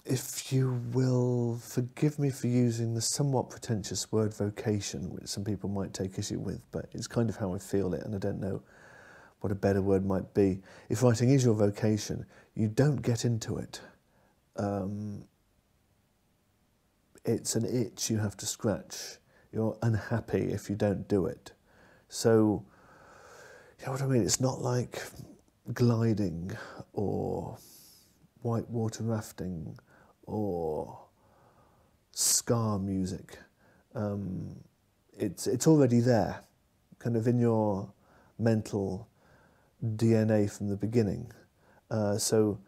if you will forgive me for using the somewhat pretentious word vocation, which some people might take issue with, but it's kind of how I feel it, and I don't know what a better word might be. If writing is your vocation, you don't get into it. It's an itch you have to scratch. You're unhappy if you don't do it. So, you know what I mean? It's not like gliding or whitewater rafting or ska music. It's already there, kind of in your mental DNA from the beginning. So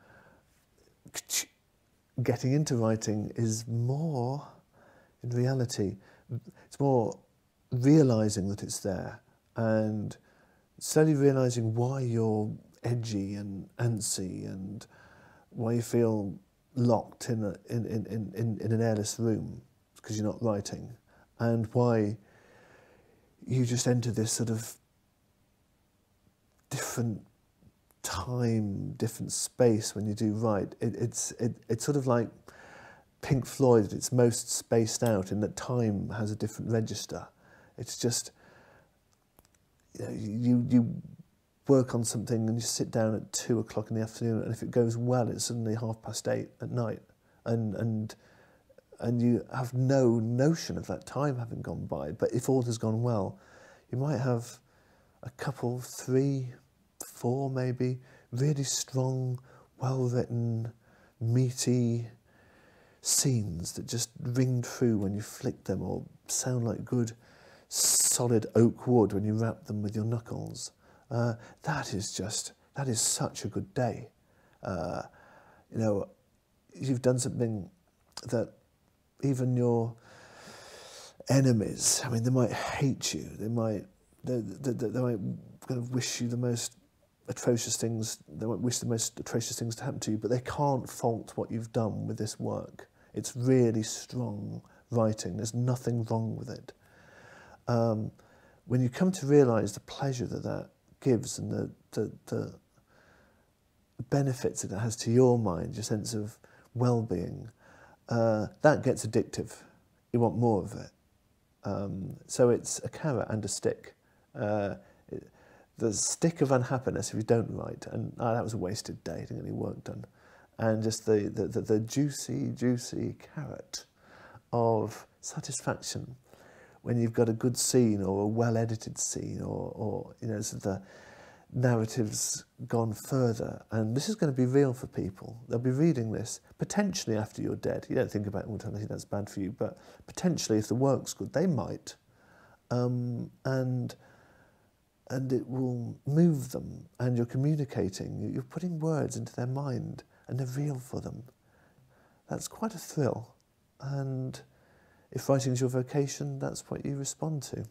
getting into writing is more, in reality, it's more realising that it's there and slowly realising why you're edgy and antsy and why you feel locked in an airless room because you're not writing, and why you just enter this sort of different time, different space when you do write. It's sort of like Pink Floyd at its most spaced out in that time has a different register. It's just, you work on something and you sit down at 2 o'clock in the afternoon, and if it goes well, it's suddenly 8:30 at night, and you have no notion of that time having gone by. But if all has gone well, you might have a couple, 3, 4 maybe, really strong, well-written, meaty scenes that just ring true when you flick them, or sound like good, solid oak wood when you rap them with your knuckles. That is such a good day. You've done something that even your enemies, I mean, they might hate you, they might kind of wish you the most atrocious things, they might wish the most atrocious things to happen to you, but they can't fault what you've done with this work. It's really strong writing, there's nothing wrong with it. When you come to realise the pleasure that gives and the benefits that it has to your mind, your sense of well-being, that gets addictive. You want more of it. So it's a carrot and a stick. The stick of unhappiness if you don't write, and that was a wasted day, didn't get any work done. And just the juicy carrot of satisfaction when you've got a good scene or a well-edited scene, or so the narrative's gone further. And this is going to be real for people. They'll be reading this potentially after you're dead. You don't think about it all the time, I think that's bad for you, but potentially if the work's good, they might. And it will move them, and you're communicating, you're putting words into their mind, and they're real for them. That's quite a thrill. And if writing is your vocation, that's what you respond to.